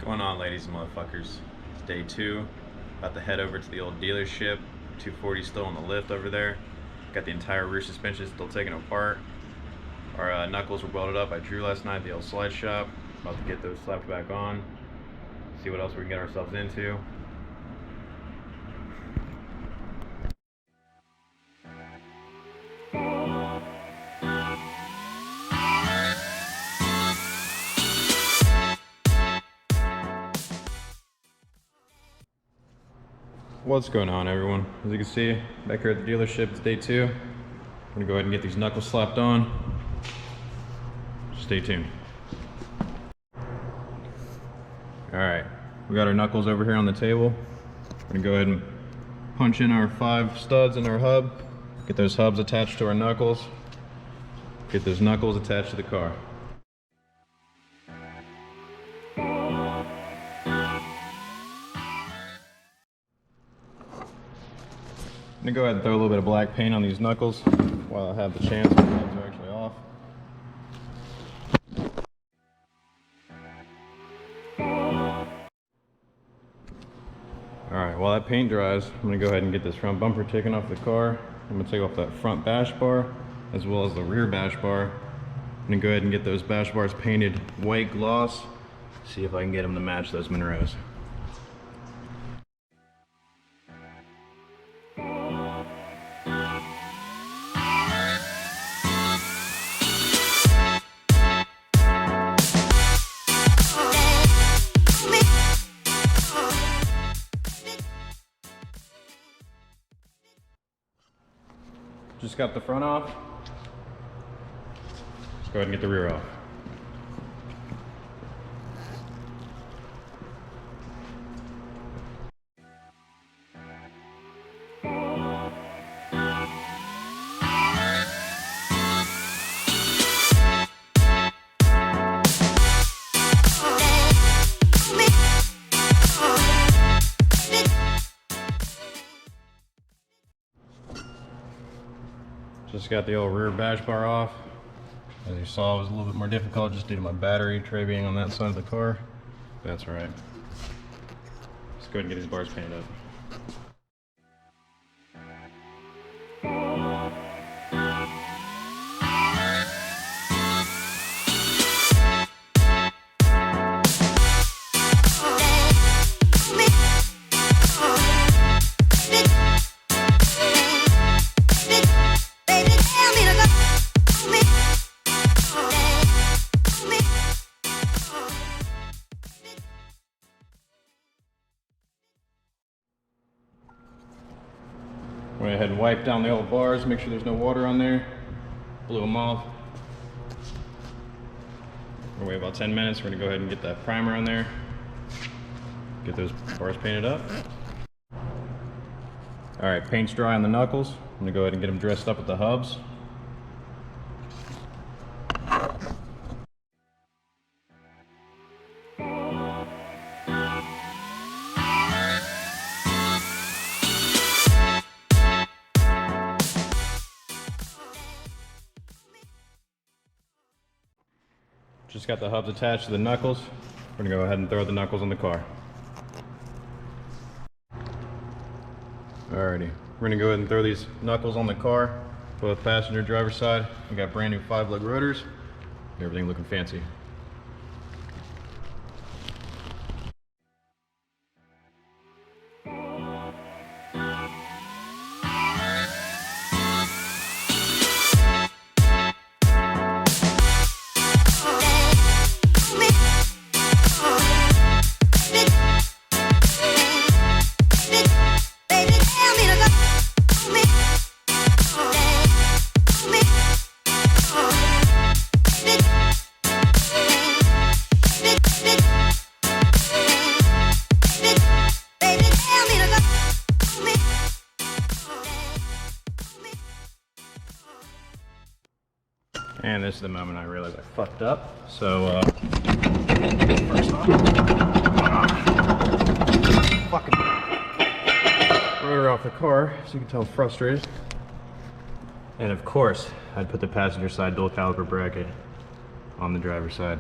Going on, ladies and motherfuckers? It's day 2. About to head over to the old dealership. 240 still on the lift over there. Got the entire rear suspension still taken apart. Our knuckles were welded up by Drew last night at the old slide shop. About to get those slapped back on. See what else we can get ourselves into. What's going on, everyone? As you can see, back here at the dealership, it's day 2. I'm gonna go ahead and get these knuckles slapped on. Stay tuned. Alright, we got our knuckles over here on the table. We're gonna go ahead and punch in our 5 studs in our hub. Get those hubs attached to our knuckles. Get those knuckles attached to the car. I'm gonna go ahead and throw a little bit of black paint on these knuckles while I have the chance. The hubs are actually off. Alright, while that paint dries, I'm gonna go ahead and get this front bumper taken off the car. I'm gonna take off that front bash bar as well as the rear bash bar. I'm gonna go ahead and get those bash bars painted white gloss. See if I can get them to match those Monroes. Just got the front off. Let's go ahead and get the rear off. Just got the old rear bash bar off. As you saw, it was a little bit more difficult just due to my battery tray being on that side of the car. That's all right. Let's go ahead and get these bars painted up. Went ahead and wiped down the old bars, make sure there's no water on there. Blew them off. We're gonna wait about 10 minutes. We're gonna go ahead and get that primer on there. Get those bars painted up. All right, paint's dry on the knuckles. I'm gonna go ahead and get them dressed up with the hubs. Just got the hubs attached to the knuckles. We're gonna go ahead and throw the knuckles in the car. Alrighty, we're gonna go ahead and throw these knuckles on the car, both passenger driver side. We got brand new 5-lug rotors. Everything looking fancy. And this is the moment I realized I fucked up. So, first off, fucking rotor off the car, so you can tell I'm frustrated. And of course, I'd put the passenger side dual caliper bracket on the driver's side.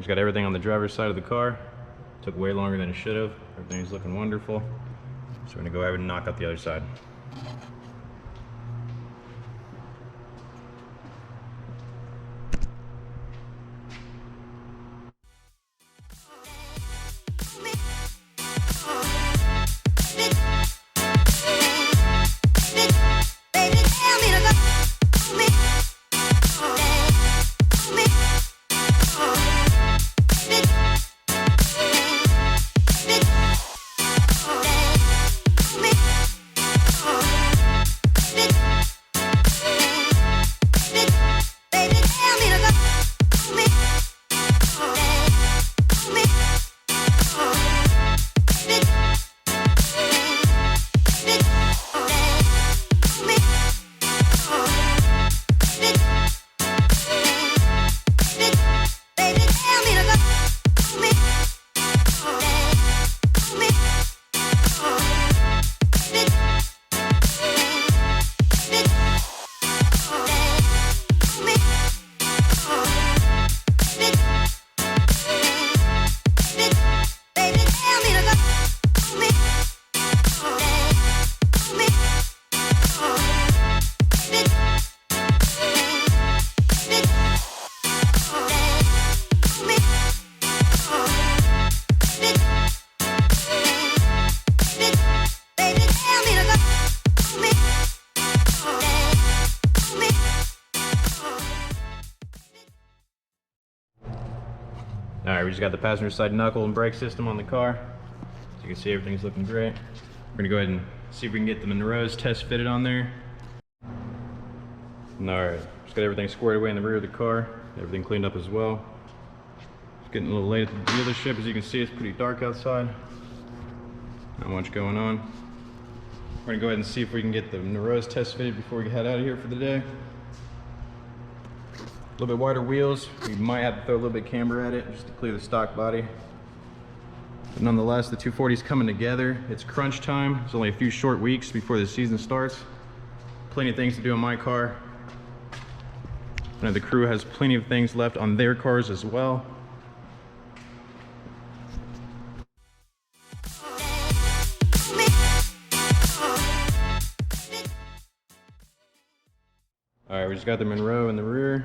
He's got everything on the driver's side of the car. Took way longer than it should have. Everything's looking wonderful. So we're gonna go ahead and knock out the other side. Alright, we just got the passenger side knuckle and brake system on the car. So you can see everything's looking great. We're gonna go ahead and see if we can get the Monroe's test fitted on there. Alright, just got everything squared away in the rear of the car. Everything cleaned up as well. It's getting a little late at the dealership. As you can see, it's pretty dark outside. Not much going on. We're gonna go ahead and see if we can get the Monroe's test fitted before we head out of here for the day. A little bit wider wheels. We might have to throw a little bit of camber at it just to clear the stock body. But nonetheless, the 240's coming together. It's crunch time. It's only a few short weeks before the season starts. Plenty of things to do on my car. I know the crew has plenty of things left on their cars as well. Alright, we just got the Monroe in the rear.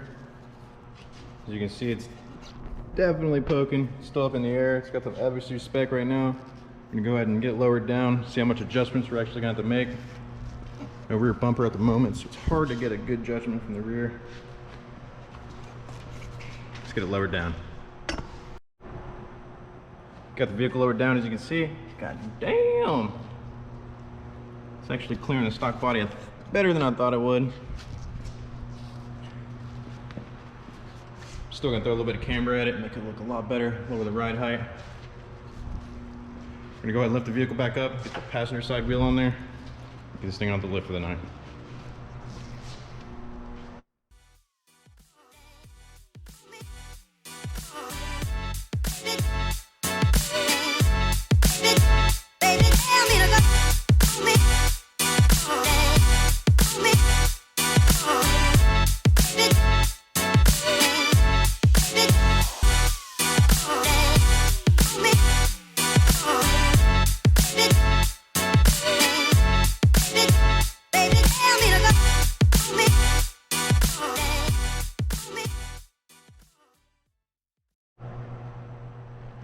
As you can see, it's definitely poking, still up in the air. It's got the adversary spec right now. I'm gonna go ahead and get it lowered down, see how much adjustments we're actually gonna have to make. No rear bumper at the moment, so it's hard to get a good judgment from the rear. Let's get it lowered down. Got the vehicle lowered down, as you can see. God damn! It's actually clearing the stock body better than I thought it would. Still gonna throw a little bit of camber at it, make it look a lot better, lower the ride height. We're gonna go ahead and lift the vehicle back up, get the passenger side wheel on there, get this thing off the lift for the night.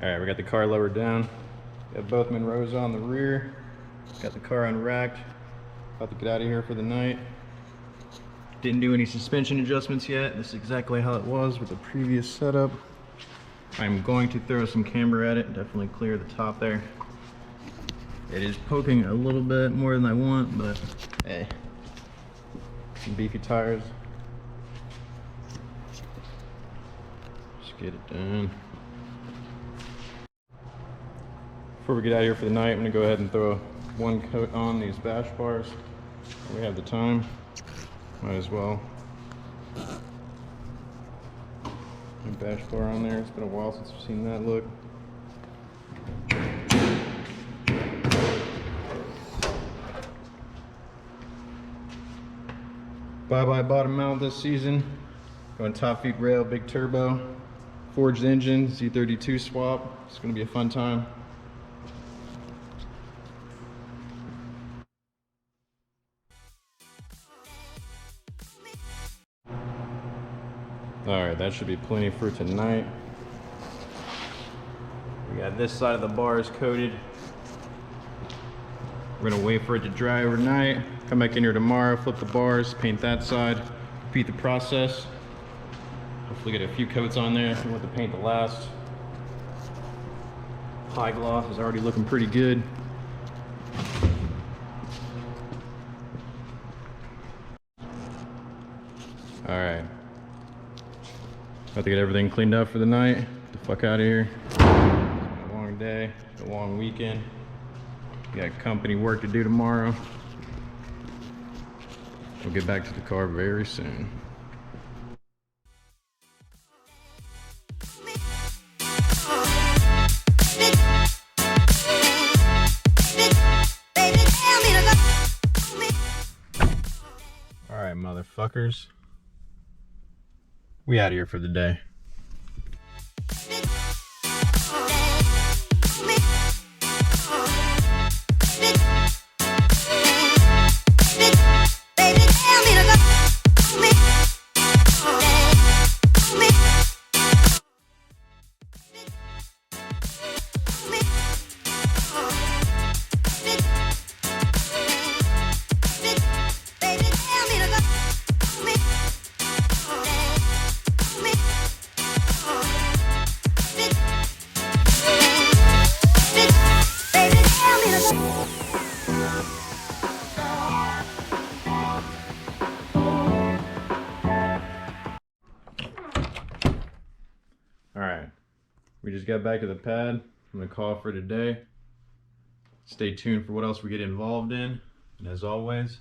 Alright, we got the car lowered down. Got both Monroes on the rear. Got the car unracked. About to get out of here for the night. Didn't do any suspension adjustments yet. This is exactly how it was with the previous setup. I'm going to throw some camber at it, definitely clear the top there. It is poking a little bit more than I want, but hey, some beefy tires. Just get it done. Before we get out of here for the night, I'm gonna go ahead and throw one coat on these bash bars. We have the time, might as well. A bash bar on there. It's been a while since I've seen that look. Bye bottom mount this season. Going top feet rail, big turbo. Forged engine, Z32 swap. It's gonna be a fun time. All right, that should be plenty for tonight. We got this side of the bars coated. We're gonna wait for it to dry overnight. Come back in here tomorrow, flip the bars, paint that side, repeat the process. Hopefully get a few coats on there. We want the paint to last. High gloss is already looking pretty good. All right. About to get everything cleaned up for the night. Get the fuck out of here. It's been a long day, a long weekend. We got company work to do tomorrow. We'll get back to the car very soon. All right, motherfuckers. We out of here for the day. Alright, we just got back to the pad. I'm going to call it for today. Stay tuned for what else we get involved in. And as always,